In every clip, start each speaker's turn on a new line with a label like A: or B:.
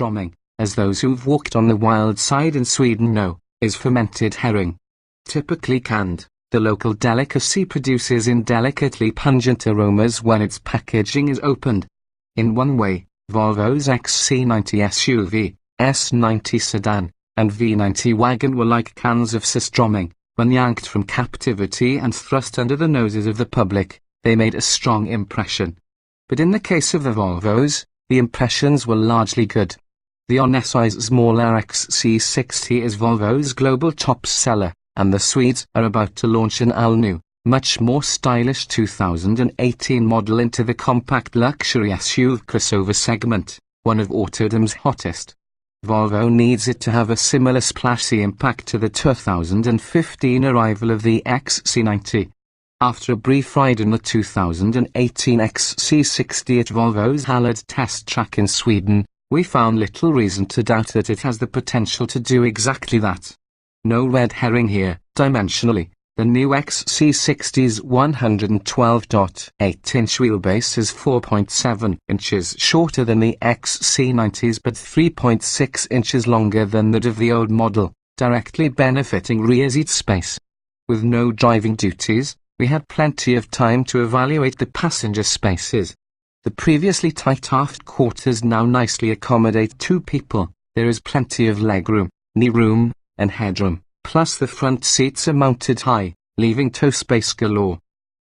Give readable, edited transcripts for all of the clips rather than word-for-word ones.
A: surströmming, as those who've walked on the wild side in Sweden know, is fermented herring. Typically canned, the local delicacy produces indelicately pungent aromas when its packaging is opened. In one way, Volvo's XC90 SUV, S90 sedan, and V90 wagon were like cans of surströmming. When yanked from captivity and thrust under the noses of the public, they made a strong impression. But in the case of the Volvos, the impressions were largely good. The on-size smaller XC60 is Volvo's global top seller, and the Swedes are about to launch an all-new, much more stylish 2018 model into the compact luxury SUV crossover segment, one of Autodom's hottest. Volvo needs it to have a similar splashy impact to the 2015 arrival of the XC90. After a brief ride in the 2018 XC60 at Volvo's Halland test track in Sweden, we found little reason to doubt that it has the potential to do exactly that. No red herring here. Dimensionally, the new XC60's 112.8-inch wheelbase is 4.7 inches shorter than the XC90's but 3.6 inches longer than that of the old model, directly benefiting rear seat space. With no driving duties, we had plenty of time to evaluate the passenger spaces. The previously tight aft quarters now nicely accommodate 2 people. There is plenty of legroom, knee room, and headroom. Plus the front seats are mounted high, leaving toe space galore.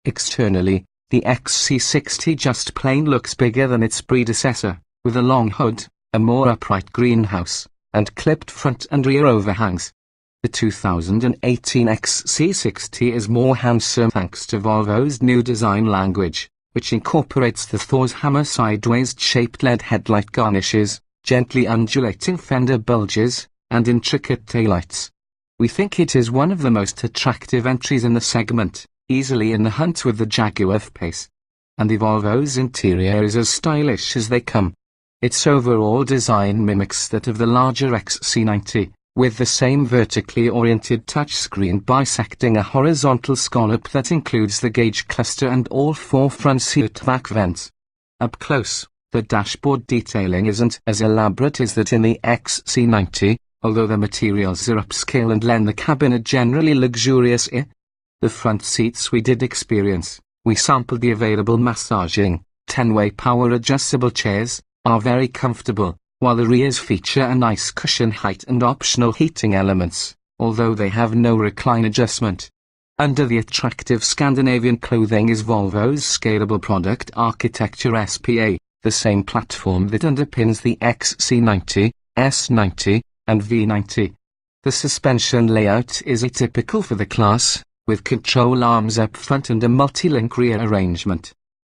A: Externally, the XC60 just plain looks bigger than its predecessor, with a long hood, a more upright greenhouse, and clipped front and rear overhangs. The 2018 XC60 is more handsome thanks to Volvo's new design language, which incorporates the Thor's hammer sideways-shaped LED headlight garnishes, gently undulating fender bulges, and intricate taillights. We think it is one of the most attractive entries in the segment, easily in the hunt with the Jaguar F-Pace. And the Volvo's interior is as stylish as they come. Its overall design mimics that of the larger XC90, with the same vertically oriented touchscreen bisecting a horizontal scallop that includes the gauge cluster and all 4 front seat vac vents. Up close, the dashboard detailing isn't as elaborate as that in the XC90, although the materials are upscale and lend the cabin a generally luxurious air. The front seats we did experience, we sampled the available massaging, 10-way power adjustable chairs, are very comfortable, while the rears feature a nice cushion height and optional heating elements, although they have no recline adjustment. Under the attractive Scandinavian clothing is Volvo's scalable product architecture SPA, the same platform that underpins the XC90, S90, and V90. The suspension layout is atypical for the class, with control arms up front and a multi-link rear arrangement.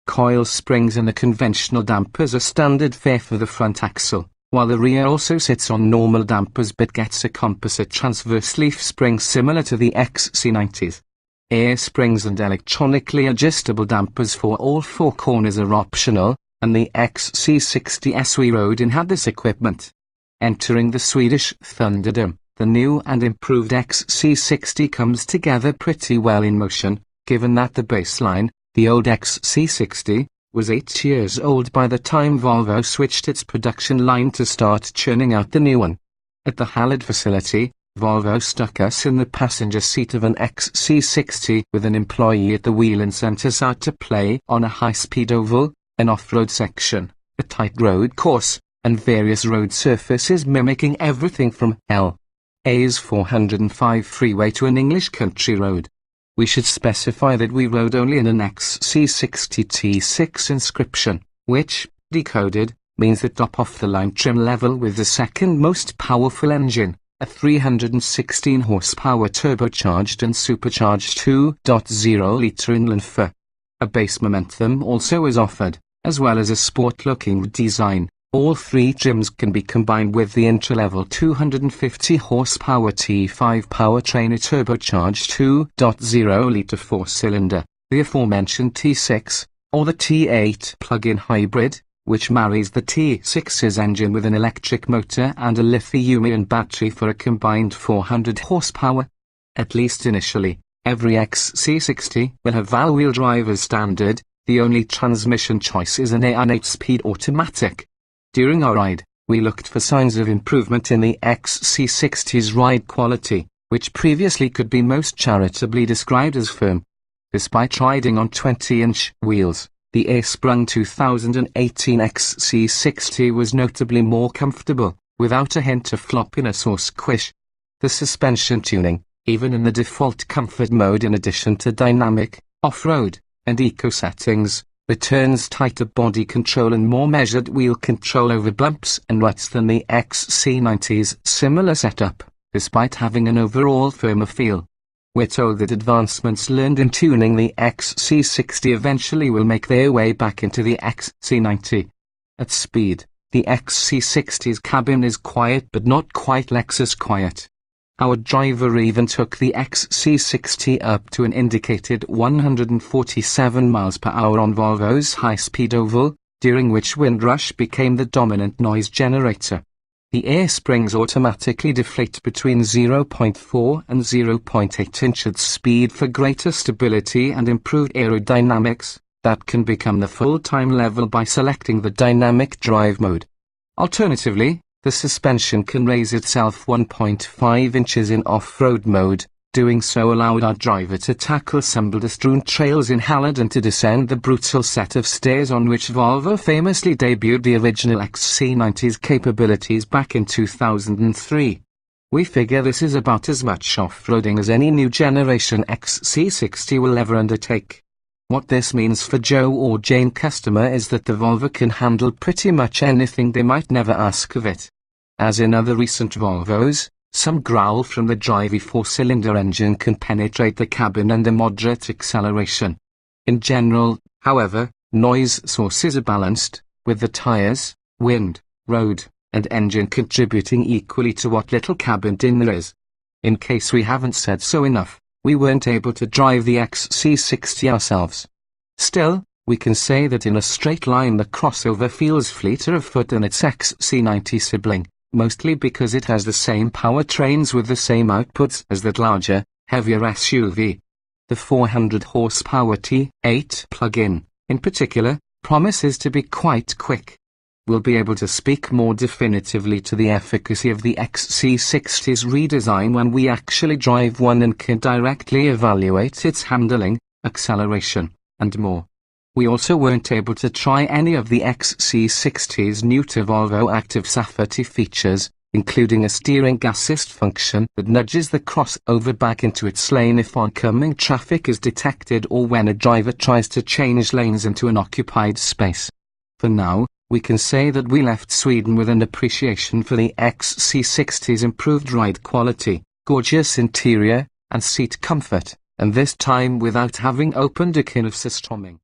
A: Coil springs and the conventional dampers are standard fare for the front axle, while the rear also sits on normal dampers but gets a composite transverse leaf spring similar to the XC90's. Air springs and electronically adjustable dampers for all 4 corners are optional, and the XC60S we rode in had this equipment. Entering the Swedish Thunderdome, the new and improved XC60 comes together pretty well in motion, given that the baseline, the old XC60, was 8 years old by the time Volvo switched its production line to start churning out the new one. At the Halland facility, Volvo stuck us in the passenger seat of an XC60 with an employee at the wheel and sent us out to play on a high-speed oval, an off-road section, a tight road course, and various road surfaces mimicking everything from L.A.'s 405 freeway to an English country road. We should specify that we rode only in an XC60 T6 inscription, which, decoded, means that top-off-the-line trim level with the second most powerful engine, a 316 horsepower turbocharged and supercharged 2.0-litre inland 4. A base momentum also is offered, as well as a sport-looking design. All 3 trims can be combined with the entry-level 250 horsepower T5 powertrain, a turbocharged 2.0-litre 4-cylinder, the aforementioned T6, or the T8 plug-in hybrid, which marries the T6's engine with an electric motor and a lithium-ion battery for a combined 400 horsepower. At least initially, every XC60 will have all-wheel drive as standard. The only transmission choice is an 8-speed automatic. During our ride, we looked for signs of improvement in the XC60's ride quality, which previously could be most charitably described as firm. Despite riding on 20-inch wheels, the air-sprung 2018 XC60 was notably more comfortable, without a hint of floppiness or squish. The suspension tuning, even in the default comfort mode in addition to dynamic, off-road, and eco settings, returns tighter body control and more measured wheel control over bumps and ruts than the XC90's similar setup, despite having an overall firmer feel. We're told that advancements learned in tuning the XC60 eventually will make their way back into the XC90. At speed, the XC60's cabin is quiet but not quite Lexus quiet. Our driver even took the XC60 up to an indicated 147 miles per hour on Volvo's high-speed oval, during which windrush became the dominant noise generator. The air springs automatically deflate between 0.4 and 0.8 inch at speed for greater stability and improved aerodynamics, that can become the full-time level by selecting the dynamic drive mode. Alternatively, the suspension can raise itself 1.5 inches in off-road mode. Doing so allowed our driver to tackle some boulder-strewn trails in Halland and to descend the brutal set of stairs on which Volvo famously debuted the original XC90's capabilities back in 2003. We figure this is about as much off-roading as any new generation XC60 will ever undertake. What this means for Joe or Jane customer is that the Volvo can handle pretty much anything they might never ask of it. As in other recent Volvos, some growl from the drivey four-cylinder engine can penetrate the cabin under moderate acceleration. In general, however, noise sources are balanced, with the tires, wind, road, and engine contributing equally to what little cabin din there is. In case we haven't said so enough, we weren't able to drive the XC60 ourselves. Still, we can say that in a straight line the crossover feels fleeter of foot than its XC90 sibling, mostly because it has the same powertrains with the same outputs as that larger, heavier SUV. The 400 horsepower T8 plug-in, in particular, promises to be quite quick. We'll be able to speak more definitively to the efficacy of the XC60's redesign when we actually drive one and can directly evaluate its handling, acceleration, and more. We also weren't able to try any of the XC60's new to Volvo active safety features, including a steering assist function that nudges the crossover back into its lane if oncoming traffic is detected or when a driver tries to change lanes into an occupied space. For now, we can say that we left Sweden with an appreciation for the XC60's improved ride quality, gorgeous interior, and seat comfort, and this time without having opened a can of Surströmming.